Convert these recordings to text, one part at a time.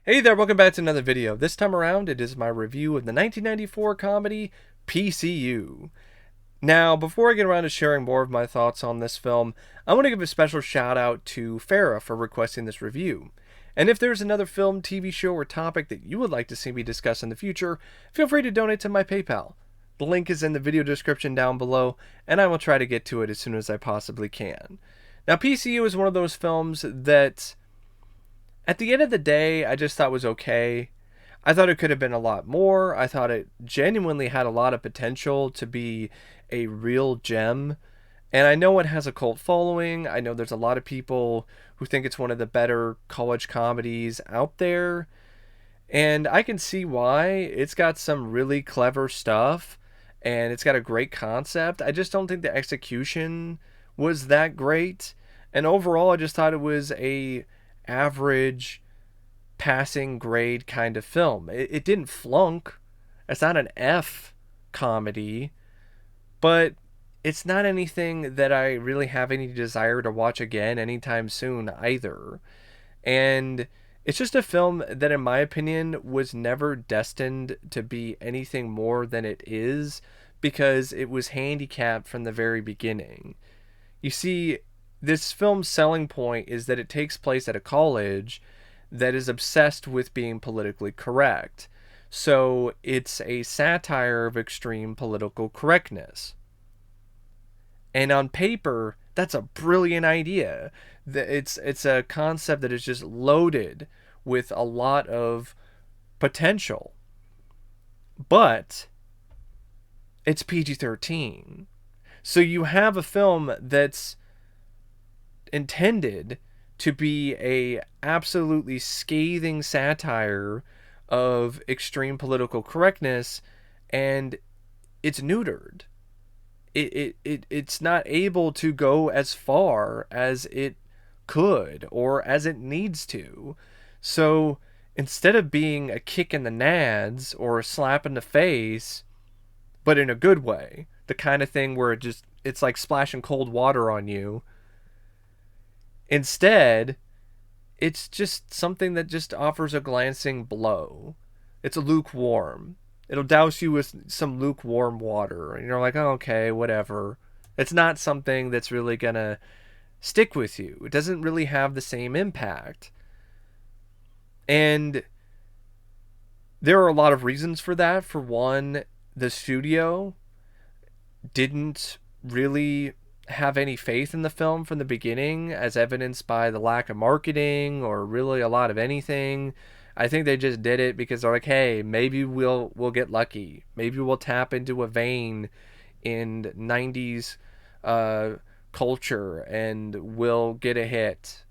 Hey there, welcome back to another video. This time around, it is my review of the 1994 comedy PCU. Now, before I get around to sharing more of my thoughts on this film, I want to give a special shout out to Farah for requesting this review. And if there's another film, TV show, or topic that you would like to see me discuss in the future, feel free to donate to my PayPal. The link is in the video description down below, and I will try to get to it as soon as I possibly can. Now, PCU is one of those films that at the end of the day, I just thought was okay. I thought it could have been a lot more. I thought it genuinely had a lot of potential to be a real gem. And I know it has a cult following. I know there's a lot of people who think it's one of the better college comedies out there. And I can see why. It's got some really clever stuff and it's got a great concept. I just don't think the execution was that great. And overall, I just thought it was a average passing grade kind of film. It didn't flunk. It's not an F comedy, but it's not anything that I really have any desire to watch again anytime soon either. And it's just a film that, in my opinion, was never destined to be anything more than it is because it was handicapped from the very beginning. You see, this film's selling point is that it takes place at a college that is obsessed with being politically correct. So it's a satire of extreme political correctness. And on paper, that's a brilliant idea. It's a concept that is just loaded with a lot of potential. But it's PG-13. So you have a film that's intended to be a absolutely scathing satire of extreme political correctness, and it's neutered. It's not able to go as far as it could or as it needs to. So instead of being a kick in the nads or a slap in the face, but in a good way, the kind of thing where it's like splashing cold water on you, instead it's just something that just offers a glancing blow. It's a lukewarm. It'll douse you with some lukewarm water, and you're like, oh, okay, whatever. It's not something that's really gonna stick with you. It doesn't really have the same impact. And there are a lot of reasons for that. For one, the studio didn't really have any faith in the film from the beginning, as evidenced by the lack of marketing or really a lot of anything. I think they just did it because they're like, hey, maybe we'll get lucky. Maybe we'll tap into a vein in 90s culture and we'll get a hit.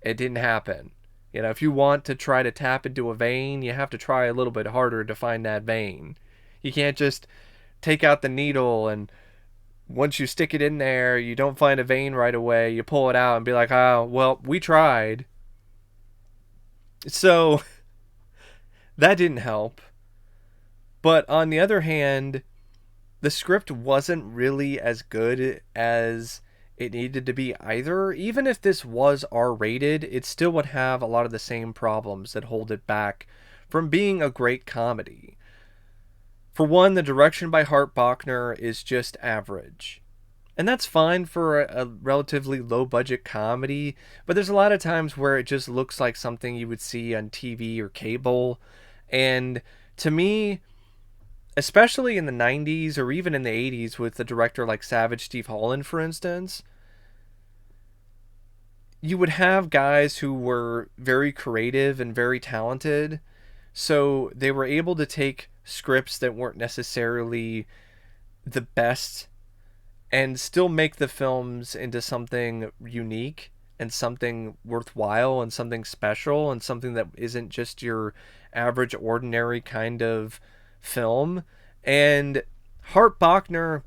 It didn't happen. You know, if you want to try to tap into a vein, you have to try a little bit harder to find that vein. You can't just take out the needle and once you stick it in there, you don't find a vein right away. You pull it out and be like, oh, well, we tried. So that didn't help. But on the other hand, the script wasn't really as good as it needed to be either. Even if this was R-rated, it still would have a lot of the same problems that hold it back from being a great comedy. For one, the direction by Hart Bochner is just average. And that's fine for a relatively low budget comedy, but there's a lot of times where it just looks like something you would see on TV or cable. And to me, especially in the 90s or even in the 80s with a director like Savage Steve Holland, for instance, you would have guys who were very creative and very talented. So they were able to take scripts that weren't necessarily the best and still make the films into something unique and something worthwhile and something special and something that isn't just your average ordinary kind of film. And Hart Bochner,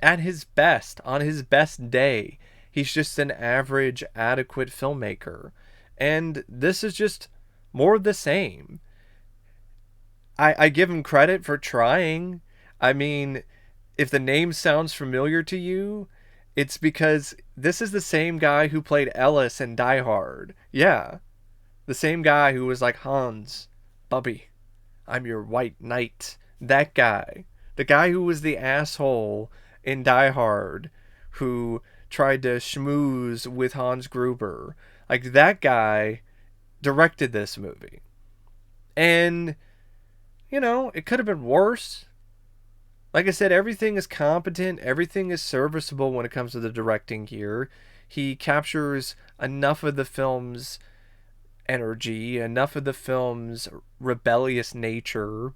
at his best, on his best day, he's just an average adequate filmmaker, and this is just more of the same. I give him credit for trying. I mean, if the name sounds familiar to you, it's because this is the same guy who played Ellis in Die Hard. Yeah, The same guy who was like, Hans, Bubby, I'm your white knight. That guy. The guy who was the asshole in Die Hard who tried to schmooze with Hans Gruber. Like, that guy directed this movie. And, it could have been worse. Like I said, everything is competent. Everything is serviceable when it comes to the directing here. He captures enough of the film's energy, enough of the film's rebellious nature.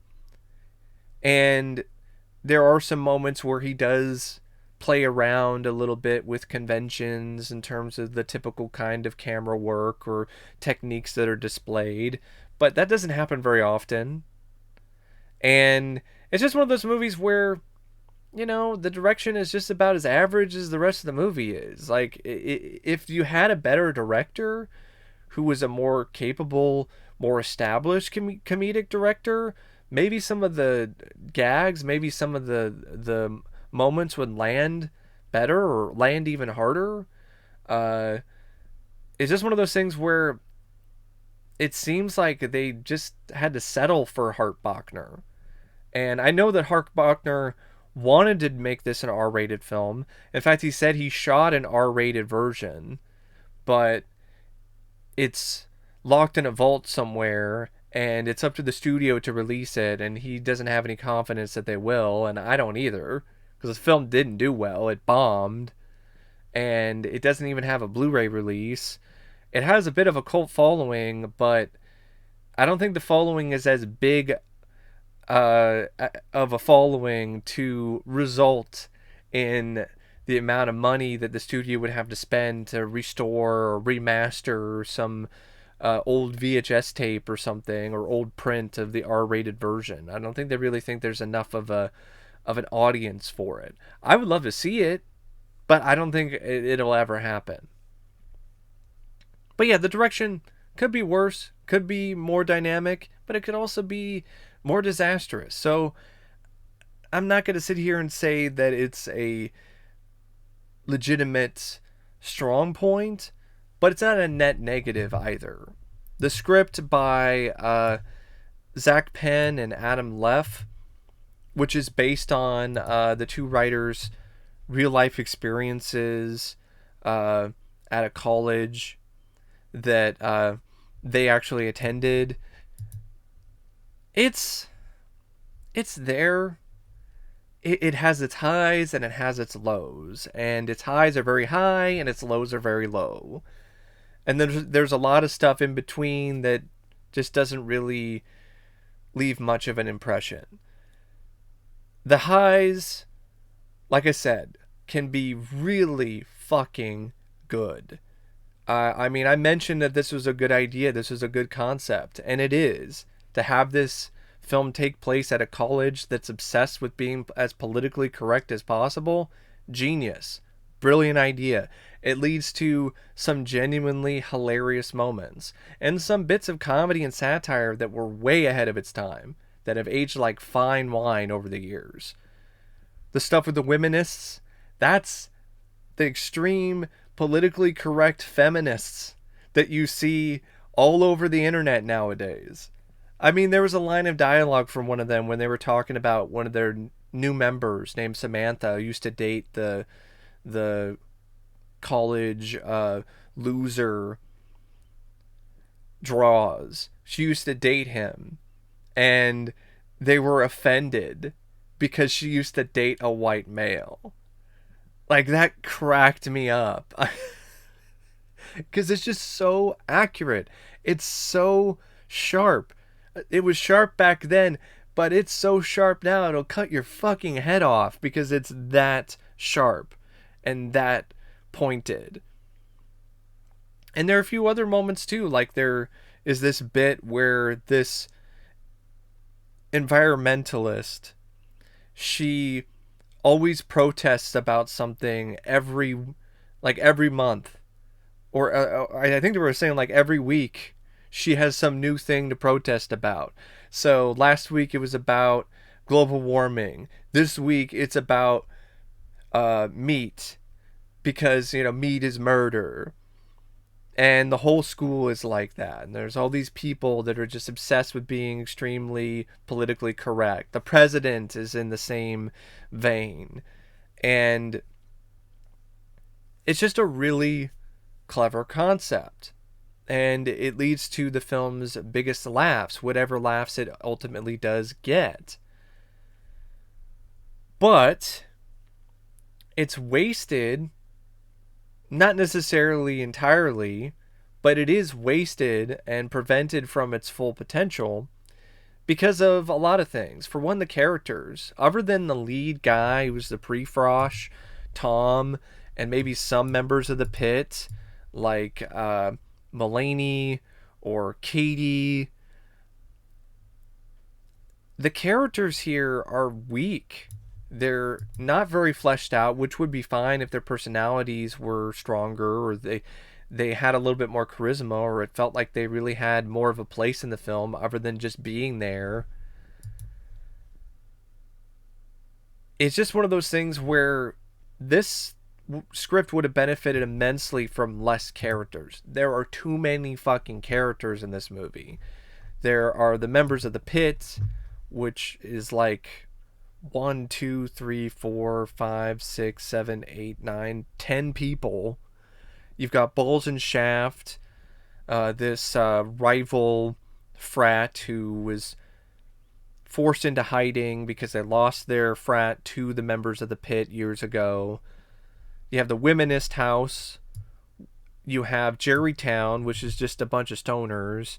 And there are some moments where he does play around a little bit with conventions in terms of the typical kind of camera work or techniques that are displayed. But that doesn't happen very often. And it's just one of those movies where, the direction is just about as average as the rest of the movie is. Like, if you had a better director who was a more capable, more established comedic director, maybe some of the gags, maybe some of the moments would land better or land even harder. It's just one of those things where it seems like they just had to settle for Hart Bochner. And I know that Hart Bochner wanted to make this an R-rated film. In fact, he said he shot an R-rated version, but it's locked in a vault somewhere, and it's up to the studio to release it, and he doesn't have any confidence that they will, and I don't either, because the film didn't do well. It bombed, and it doesn't even have a Blu-ray release. It has a bit of a cult following, but I don't think the following is as big of a following to result in the amount of money that the studio would have to spend to restore or remaster some old VHS tape or something, or old print of the R-rated version. I don't think they really think there's enough of an audience for it. I would love to see it, but I don't think it'll ever happen. But yeah, the direction could be worse, could be more dynamic, but it could also be more disastrous. So I'm not going to sit here and say that it's a legitimate strong point, but it's not a net negative either. The script by Zach Penn and Adam Leff, which is based on the two writers' real life experiences at a college that they actually attended. It's there. It has its highs and it has its lows, and its highs are very high and its lows are very low. And then there's a lot of stuff in between that just doesn't really leave much of an impression. The highs, like I said, can be really fucking good. I mean, I mentioned that this was a good idea, this was a good concept, and it is. To have this film take place at a college that's obsessed with being as politically correct as possible, genius. Brilliant idea. It leads to some genuinely hilarious moments, and some bits of comedy and satire that were way ahead of its time, that have aged like fine wine over the years. The stuff with the wominists, that's the extreme politically correct feminists that you see all over the internet nowadays. I mean, there was a line of dialogue from one of them when they were talking about one of their new members named Samantha, who used to date the college loser Draws. She used to date him, and they were offended because she used to date a white male. Like, that cracked me up. Because it's just so accurate. It's so sharp. It was sharp back then, but it's so sharp now it'll cut your fucking head off, because it's that sharp and that pointed. And there are a few other moments too, like there is this bit where this environmentalist, she always protests about something every month, or I think they were saying like every week she has some new thing to protest about. So last week it was about global warming. This week it's about meat, because meat is murder. And the whole school is like that. And there's all these people that are just obsessed with being extremely politically correct. The president is in the same vein. And it's just a really clever concept. And it leads to the film's biggest laughs, whatever laughs it ultimately does get. But it's wasted, not necessarily entirely, but it is wasted and prevented from its full potential because of a lot of things. For one, the characters. Other than the lead guy, who's the pre-frosh, Tom, and maybe some members of the pit, like Mulaney or Katie, the characters here are weak. They're not very fleshed out, which would be fine if their personalities were stronger, or they had a little bit more charisma, or it felt like they really had more of a place in the film other than just being there. It's just one of those things where this script would have benefited immensely from less characters. There are too many fucking characters in this movie. There are the members of the pit, which is like 1, 2, 3, 4, 5, 6, 7, 8, 9, 10 people. You've got Balls and Shaft, this rival frat who was forced into hiding because they lost their frat to the members of the pit years ago. You have the Womenist House. You have Jerrytown, which is just a bunch of stoners.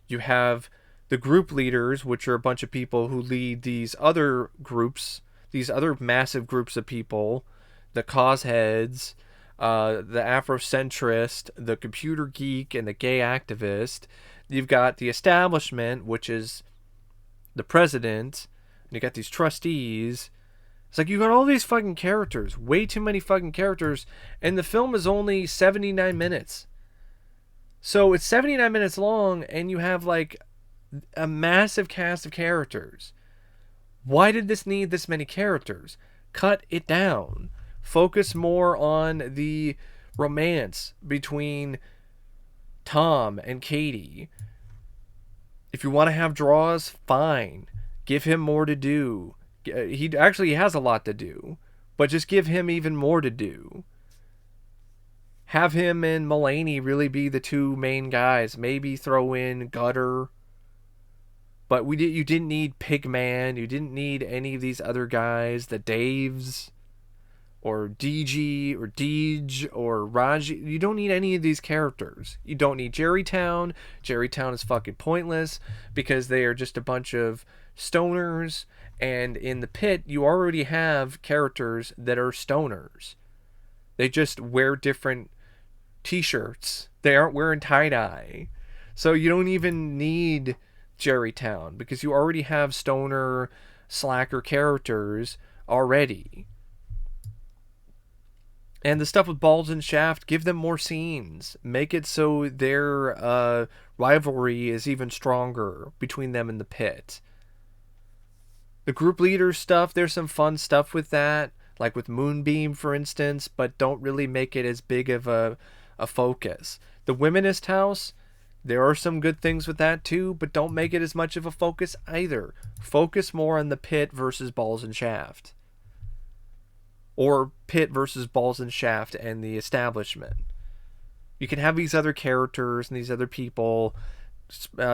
You have the group leaders, which are a bunch of people who lead these other groups, these other massive groups of people, the cause heads, the Afrocentrist, the computer geek, and the gay activist. You've got the establishment, which is the president, and you got these trustees. It's like you got all these fucking characters, way too many fucking characters, and the film is only 79 minutes. So it's 79 minutes long, and you have like a massive cast of characters. Why did this need this many characters? Cut it down. Focus more on the romance between Tom and Katie. If you want to have draws, fine. Give him more to do. He actually has a lot to do, but just give him even more to do. Have him and Mulaney really be the two main guys. Maybe throw in Gutter. But you didn't need Pigman. You didn't need any of these other guys. The Daves. Or DG. Or Deej. Or Raji. You don't need any of these characters. You don't need Jerrytown. Jerrytown is fucking pointless. Because they are just a bunch of stoners. And in the pit, you already have characters that are stoners. They just wear different t-shirts. They aren't wearing tie-dye. So you don't even need Jerrytown, because you already have stoner slacker characters already. And the stuff with Balls and Shaft, give them more scenes. Make it so their rivalry is even stronger between them and the pit. The group leader stuff, there's some fun stuff with that, like with Moonbeam, for instance, but don't really make it as big of a focus. The Womenist House, there are some good things with that too, but don't make it as much of a focus either. Focus more on the pit versus Balls and Shaft. Or pit versus Balls and Shaft and the establishment. You can have these other characters and these other people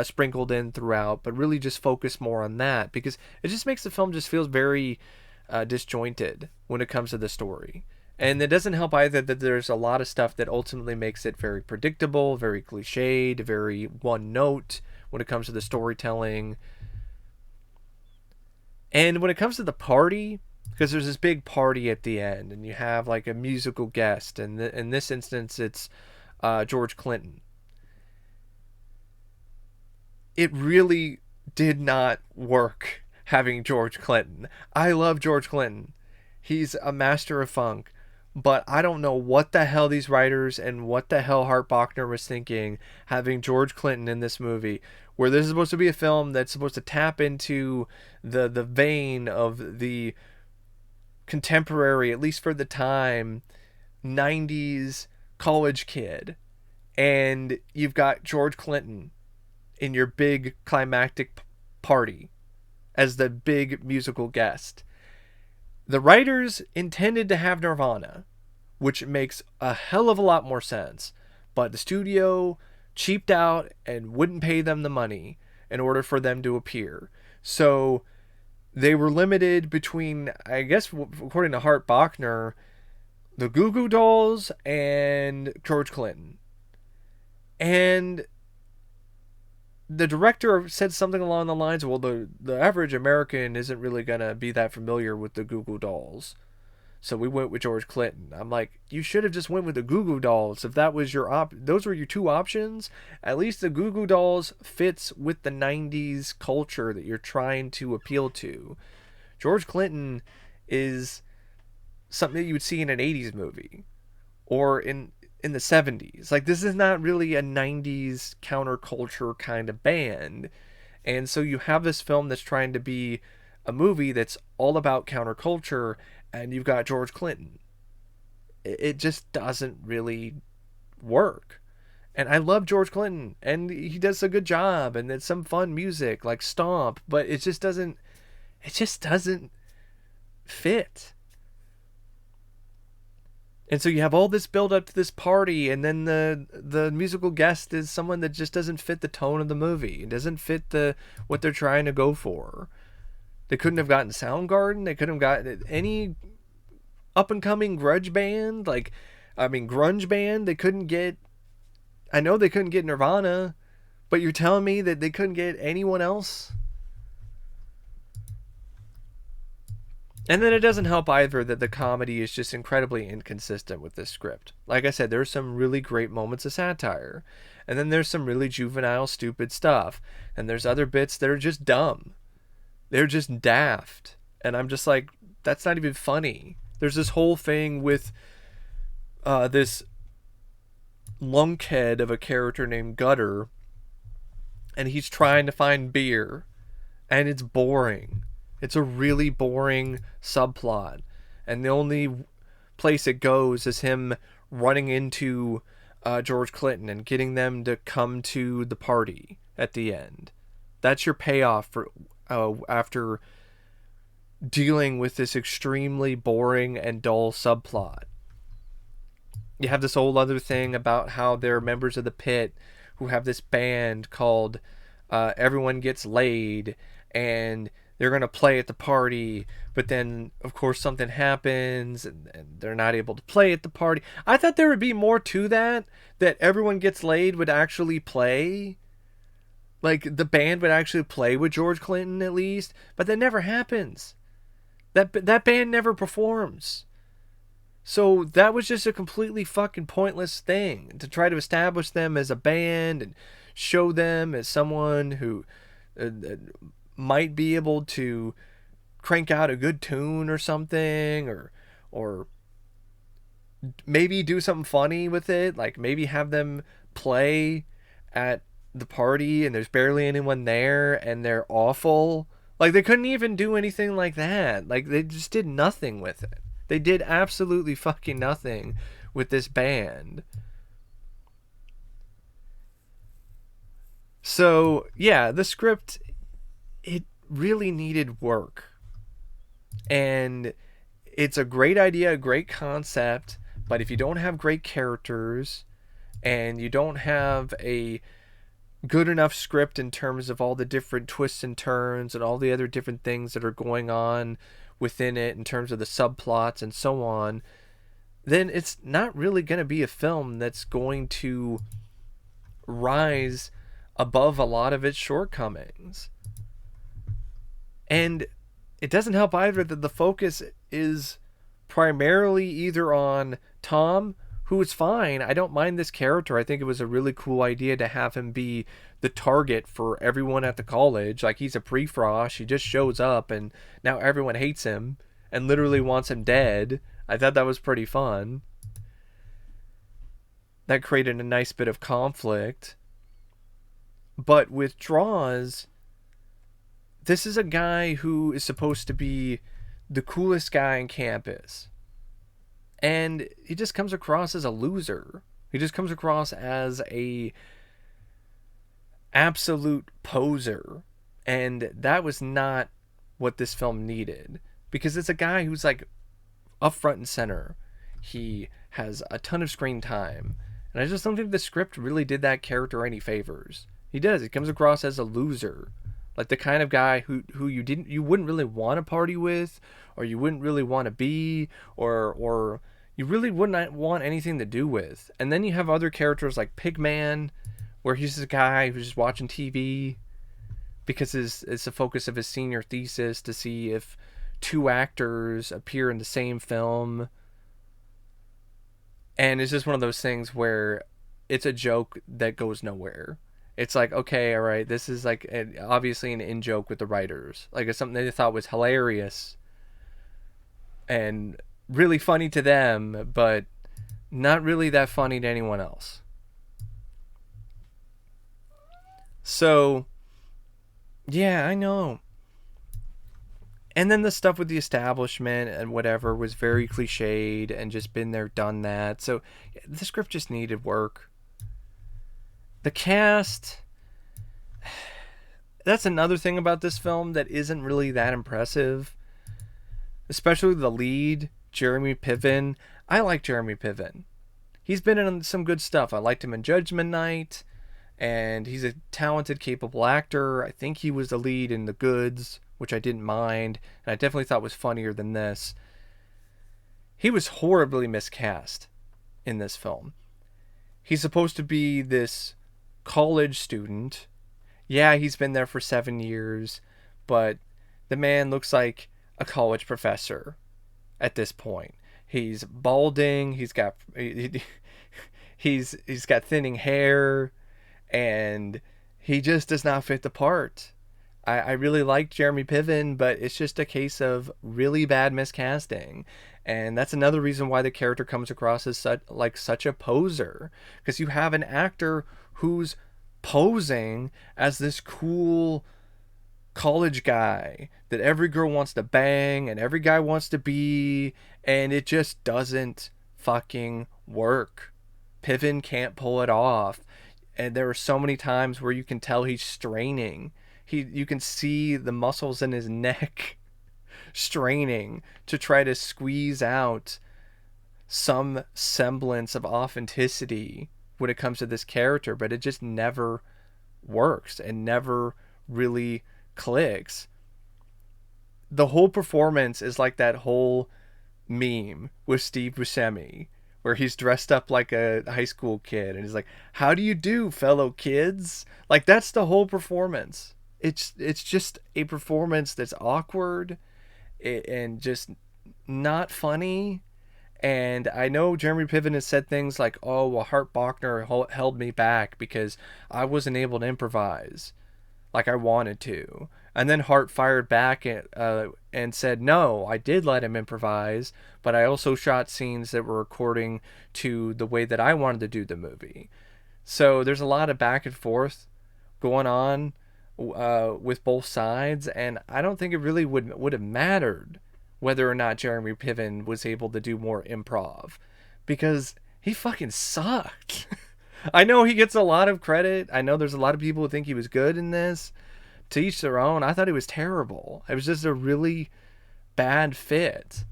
sprinkled in throughout, but really just focus more on that, because it just makes the film just feels very disjointed when it comes to the story. And it doesn't help either that there's a lot of stuff that ultimately makes it very predictable, very cliched, very one note when it comes to the storytelling. And when it comes to the party, because there's this big party at the end, and you have like a musical guest, and in this instance it's George Clinton. It really did not work having George Clinton. I love George Clinton. He's a master of funk. But I don't know what the hell these writers and what the hell Hart Bochner was thinking having George Clinton in this movie, where this is supposed to be a film that's supposed to tap into the vein of the contemporary, at least for the time, 90s college kid. and you've got George Clinton in your big climactic party as the big musical guest. The writers intended to have Nirvana, which makes a hell of a lot more sense, but the studio cheaped out and wouldn't pay them the money in order for them to appear. So they were limited between, I guess, according to Hart, Bochner, the Goo Goo Dolls and George Clinton. And the director said something along the lines of, well, the average American isn't really going to be that familiar with the Goo Goo Dolls. So we went with George Clinton. I'm like, you should have just went with the Goo Goo Dolls if that was your those were your two options. At least the Goo Goo Dolls fits with the 90s culture that you're trying to appeal to. George Clinton is something that you would see in an 80s movie or in the 70s. Like, this is not really a 90s counterculture kind of band. And so you have this film that's trying to be a movie that's all about counterculture, and you've got George Clinton. It just doesn't really work. And I love George Clinton, and he does a good job, and it's some fun music like Stomp, but it just doesn't fit. And so you have all this build up to this party, and then the musical guest is someone that just doesn't fit the tone of the movie. It doesn't fit what they're trying to go for. They couldn't have gotten Soundgarden. They couldn't have gotten any up and coming grunge band. Grunge band. They couldn't get. I know they couldn't get Nirvana, but you're telling me that they couldn't get anyone else? And then it doesn't help either that the comedy is just incredibly inconsistent with this script. Like I said, there's some really great moments of satire. And then there's some really juvenile, stupid stuff. And there's other bits that are just dumb. They're just daft. And I'm just like, that's not even funny. There's this whole thing with this lunkhead of a character named Gutter. And he's trying to find beer. And it's boring. It's a really boring subplot. And the only place it goes is him running into George Clinton and getting them to come to the party at the end. That's your payoff for after dealing with this extremely boring and dull subplot. You have this whole other thing about how they're members of the Pit who have this band called Everyone Gets Laid, and they're going to play at the party, but then, of course, something happens, and they're not able to play at the party. I thought there would be more to that Everyone Gets Laid would actually play. Like, the band would actually play with George Clinton, at least, but that never happens. That band never performs. So that was just a completely fucking pointless thing, to try to establish them as a band and show them as someone who might be able to crank out a good tune or something, or maybe do something funny with it, like maybe have them play at the party and there's barely anyone there and they're awful. Like, they couldn't even do anything like that. Like, they just did nothing with it. They did absolutely fucking nothing with this band. So yeah, the script, it really needed work. And it's a great idea, a great concept, but if you don't have great characters and you don't have a good enough script in terms of all the different twists and turns and all the other different things that are going on within it in terms of the subplots and so on, then it's not really going to be a film that's going to rise above a lot of its shortcomings. And it doesn't help either that the focus is primarily either on Tom, who is fine. I don't mind this character. I think it was a really cool idea to have him be the target for everyone at the college. Like, he's a pre-frosh. He just shows up and now everyone hates him and literally wants him dead. I thought that was pretty fun. That created a nice bit of conflict. But with Draws, this is a guy who is supposed to be the coolest guy on campus. And he just comes across as a loser. He just comes across as a absolute poser, and that was not what this film needed, because it's a guy who's like up front and center. He has a ton of screen time, and I just don't think the script really did that character any favors. He does. He comes across as a loser, like the kind of guy who you wouldn't really want to party with, or you wouldn't really want to be, or you really wouldn't want anything to do with. And then you have other characters like Pigman, where he's a guy who's just watching TV because it's the focus of his senior thesis to see if two actors appear in the same film. And it's just one of those things where it's a joke that goes nowhere. It's like, okay, all right, this is like obviously an in-joke with the writers. Like, it's something they thought was hilarious and really funny to them, but not really that funny to anyone else. So, yeah, I know. And then the stuff with the establishment and whatever was very cliched and just been there, done that. So the script just needed work. The cast, that's another thing about this film that isn't really that impressive. Especially the lead, Jeremy Piven. I like Jeremy Piven. He's been in some good stuff. I liked him in Judgment Night. And he's a talented, capable actor. I think he was the lead in The Goods, which I didn't mind, and I definitely thought was funnier than this. He was horribly miscast in this film. He's supposed to be this college student. Yeah, he's been there for 7 years, but the man looks like a college professor at this point. He's balding. He's got thinning hair. And he just does not fit the part. I really like Jeremy Piven, but it's just a case of really bad miscasting. And that's another reason why the character comes across as such a poser. Because you have an actor who's posing as this cool college guy that every girl wants to bang and every guy wants to be. And it just doesn't fucking work. Piven can't pull it off. And there are so many times where you can tell he's straining. You can see the muscles in his neck straining to try to squeeze out some semblance of authenticity when it comes to this character, but it just never works and never really clicks. The whole performance is like that whole meme with Steve Buscemi, where he's dressed up like a high school kid and he's like, "How do you do, fellow kids?" Like, that's the whole performance. It's just a performance that's awkward and just not funny. And I know Jeremy Piven has said things like, "Oh, well, Hart Bochner held me back because I wasn't able to improvise like I wanted to." And then Hart fired back and said, "No, I did let him improvise, but I also shot scenes that were according to the way that I wanted to do the movie." So there's a lot of back and forth going on with both sides, and I don't think it really would have mattered whether or not Jeremy Piven was able to do more improv, because he fucking sucked. I know he gets a lot of credit. I know there's a lot of people who think he was good in this. To each their own. I thought it was terrible. It was just a really bad fit.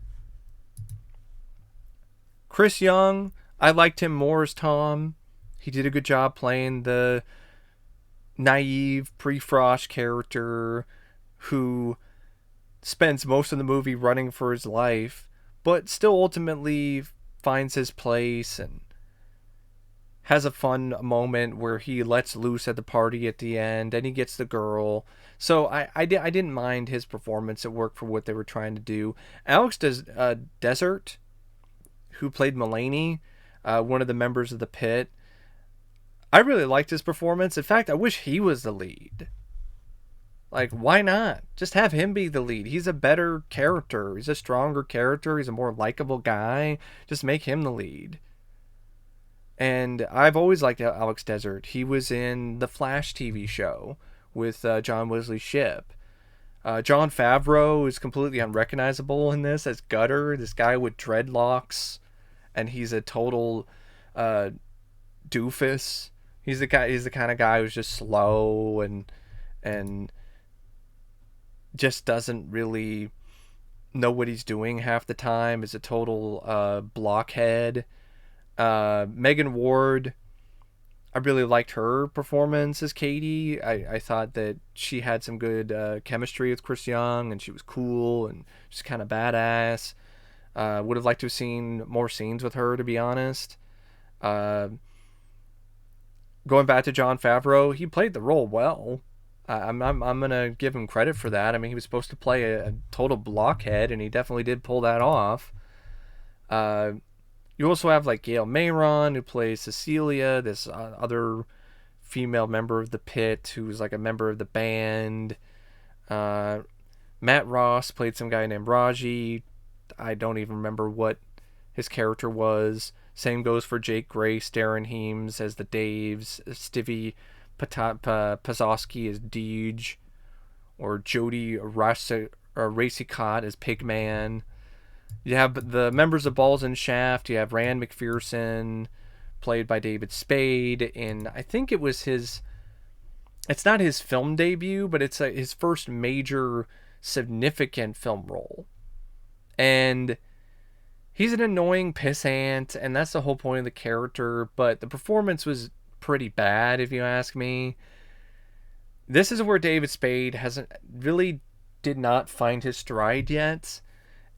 Chris Young, I liked him more as Tom. He did a good job playing the naive pre-Frost character who spends most of the movie running for his life, but still ultimately finds his place and has a fun moment where he lets loose at the party at the end and he gets the girl. So I didn't mind his performance. It worked for what they were trying to do. Alex Désert, who played Mulaney, one of the members of the pit, I really liked his performance. In fact, I wish he was the lead. Like, why not? Just have him be the lead. He's a better character. He's a stronger character. He's a more likable guy. Just make him the lead. And I've always liked Alex Désert. He was in the Flash TV show with John Wesley Shipp. Jon Favreau is completely unrecognizable in this as Gutter, this guy with dreadlocks, and he's a total doofus. He's the guy. He's the kind of guy who's just slow and just doesn't really know what he's doing half the time. Is a total blockhead. Megan Ward, I really liked her performance as Katie. I thought that she had some good chemistry with Chris Young, and she was cool and just kind of badass. Would have liked to have seen more scenes with her, to be honest. Uh, Going back to Jon Favreau, he played the role well. I'm gonna give him credit for that. I mean, he was supposed to play a total blockhead, and he definitely did pull that off. Uh, you also have like Gail Mayron, who plays Cecilia, this other female member of the Pit, who's like a member of the band. Uh, Matt Ross played some guy named Raji. I don't even remember what his character was. Same goes for Jake Grace, Darren Heems as the Daves, Stivy Pazowski as Deej, or Jody Racicott as Pigman. You have the members of Balls and Shaft. You have Rand McPherson, played by David Spade, and I think it was his. It's not his film debut, but it's his first major significant film role. And he's an annoying pissant, and that's the whole point of the character, but the performance was pretty bad, if you ask me. This is where David Spade hasn't really did not find his stride yet,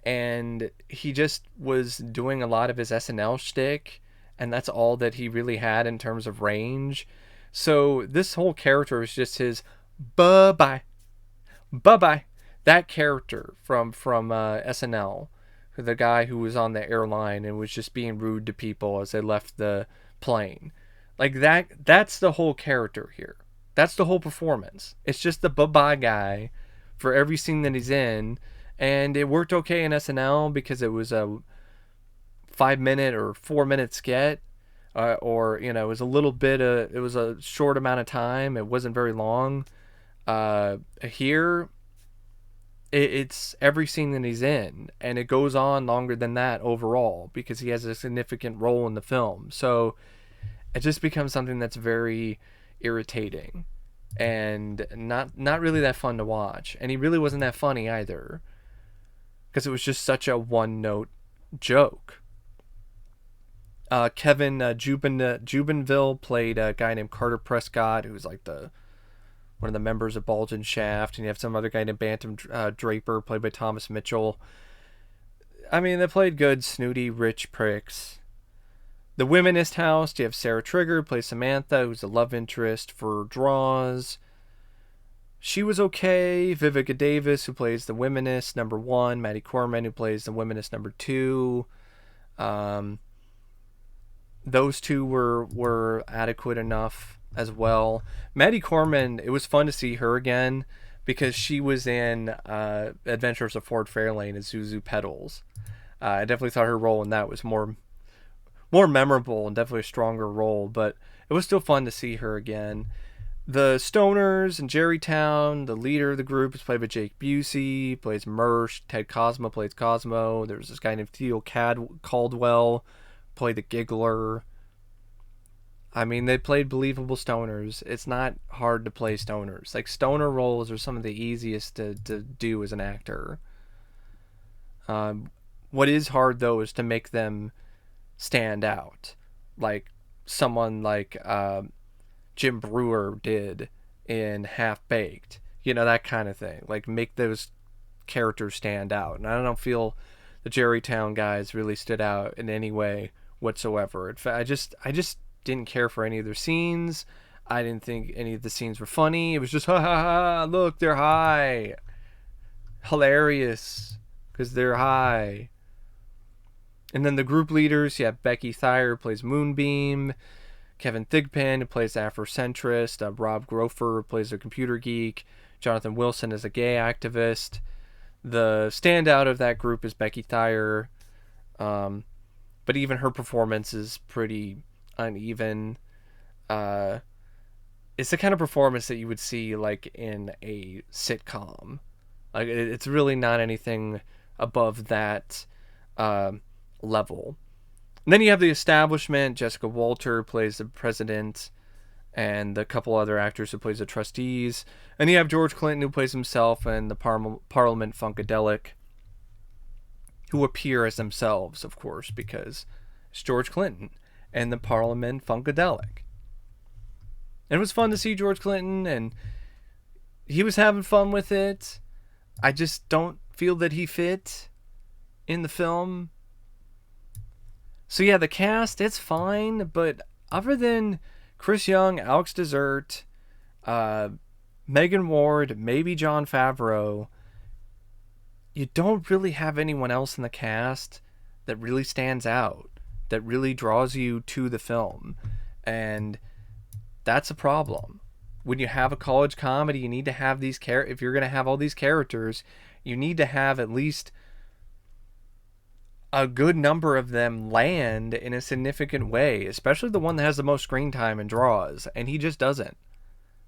and he just was doing a lot of his SNL shtick, and that's all that he really had in terms of range. So this whole character is just his bye-bye. Bye-bye. That character from SNL, the guy who was on the airline and was just being rude to people as they left the plane. Like that's the whole character here. That's the whole performance. It's just the bye-bye guy for every scene that he's in, and it worked okay in SNL because it was a 5-minute or 4-minute skit, or it was a little bit it was a short amount of time. It wasn't very long. Here it's every scene that he's in, and it goes on longer than that overall because he has a significant role in the film. So it just becomes something that's very irritating and not really that fun to watch. And he really wasn't that funny either because it was just such a one-note joke. Kevin Jubinville played a guy named Carter Prescott, who's like one of the members of Bulge and Shaft, and you have some other guy named Bantam Draper, played by Thomas Mitchell. I mean, they played good, snooty, rich pricks. The Womenist House, you have Sarah Trigger, plays Samantha, who's a love interest for Draws. She was okay. Vivica Davis, who plays the Womenist number 1. Maddie Corman, who plays the Womenist number 2. Those two were adequate enough as well. Maddie Corman, it was fun to see her again because she was in Adventures of Ford Fairlane as Zuzu Petals. I definitely thought her role in that was more memorable and definitely a stronger role, but it was still fun to see her again. The Stoners in Jerrytown, the leader of the group is played by Jake Busey, plays Mersh. Ted Cosmo plays Cosmo. There's this guy named Theo Caldwell, played the Giggler. I mean, they played believable stoners. It's not hard to play stoners. Like, stoner roles are some of the easiest to do as an actor. What is hard, though, is to make them stand out. Like, someone like Jim Brewer did in Half Baked. That kind of thing. Like, make those characters stand out. And I don't feel the Jerrytown guys really stood out in any way whatsoever. In fact, I just didn't care for any of their scenes. I didn't think any of the scenes were funny. It was just, ha ha ha, look, they're high. Hilarious, because they're high. And then the group leaders, you have Becky Thayer, who plays Moonbeam. Kevin Thigpen, who plays the Afrocentrist. Rob Grofer, who plays the computer geek. Jonathan Wilson is a gay activist. The standout of that group is Becky Thayer. But even her performance is pretty uneven. It's the kind of performance that you would see like in a sitcom. Like, it's really not anything above that level. And then you have the establishment. Jessica Walter plays the president, and the couple other actors who plays the trustees. And you have George Clinton, who plays himself, and the Parliament Funkadelic, who appear as themselves, of course, because it's George Clinton and the Parliament Funkadelic. And it was fun to see George Clinton, and he was having fun with it. I just don't feel that he fit in the film. So yeah, the cast, it's fine, but other than Chris Young, Alex Dessert, Megan Ward, maybe Jon Favreau, you don't really have anyone else in the cast that really stands out, that really draws you to the film. And that's a problem. When you have a college comedy, you need to have these if you're going to have all these characters, you need to have at least a good number of them land in a significant way, especially the one that has the most screen time and draws, and he just doesn't.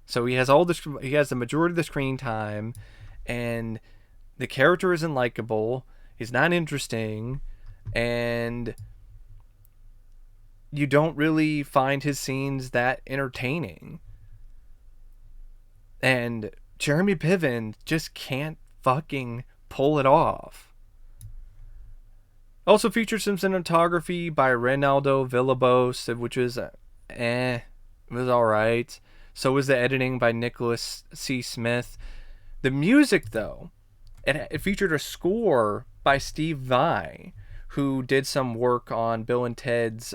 So he has the majority of the screen time, and the character isn't likable, he's not interesting, and you don't really find his scenes that entertaining. And Jeremy Piven just can't fucking pull it off. Also features some cinematography by Reynaldo Villalobos, which was it was alright. So was the editing by Nicholas C. Smith. The music, though, it featured a score by Steve Vai, who did some work on Bill and Ted's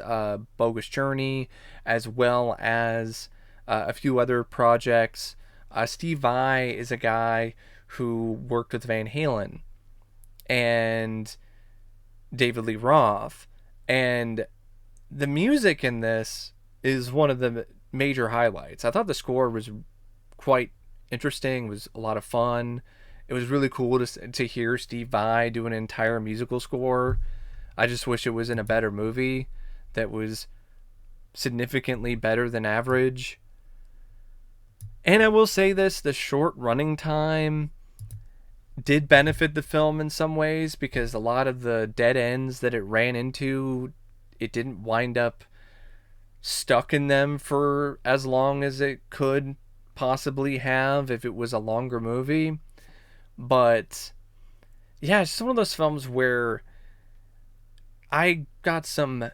Bogus Journey, as well as a few other projects. Steve Vai is a guy who worked with Van Halen and David Lee Roth. And the music in this is one of the major highlights. I thought the score was quite interesting. It was a lot of fun. It was really cool to hear Steve Vai do an entire musical score. I just wish it was in a better movie that was significantly better than average. And I will say this, the short running time did benefit the film in some ways, because a lot of the dead ends that it ran into, it didn't wind up stuck in them for as long as it could possibly have if it was a longer movie. But yeah, it's just one of those films where I got some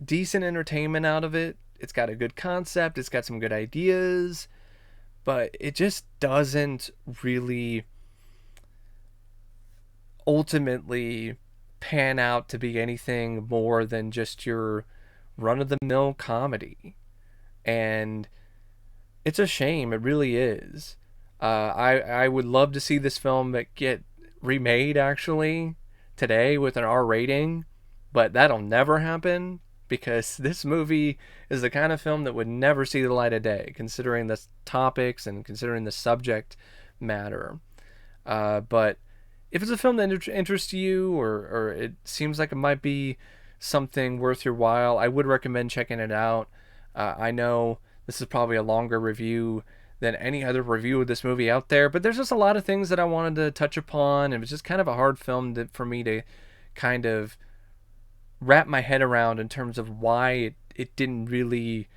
decent entertainment out of it. It's got a good concept, it's got some good ideas, but it just doesn't really ultimately pan out to be anything more than just your run-of-the-mill comedy. And it's a shame, it really is. I would love to see this film get remade, actually, today with an R rating, but that'll never happen, because this movie is the kind of film that would never see the light of day, considering the topics and considering the subject matter. But if it's a film that interests you, or it seems like it might be something worth your while, I would recommend checking it out. I know this is probably a longer review than any other review of this movie out there, but there's just a lot of things that I wanted to touch upon. It was just kind of a hard film for me to kind of wrap my head around in terms of why it didn't really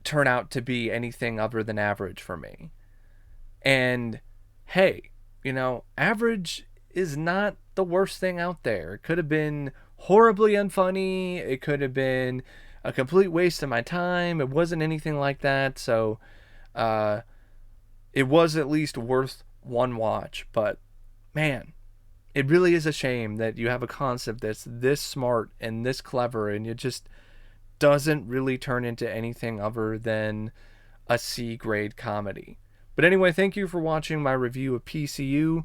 turn out to be anything other than average for me. And hey, average is not the worst thing out there. It could have been horribly unfunny. It could have been a complete waste of my time. It wasn't anything like that. So it was at least worth one watch. But man, it really is a shame that you have a concept that's this smart and this clever, and it just doesn't really turn into anything other than a C-grade comedy. But anyway, thank you for watching my review of PCU,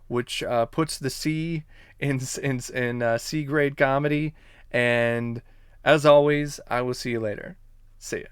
which puts the C in C-grade comedy. And as always, I will see you later. See ya.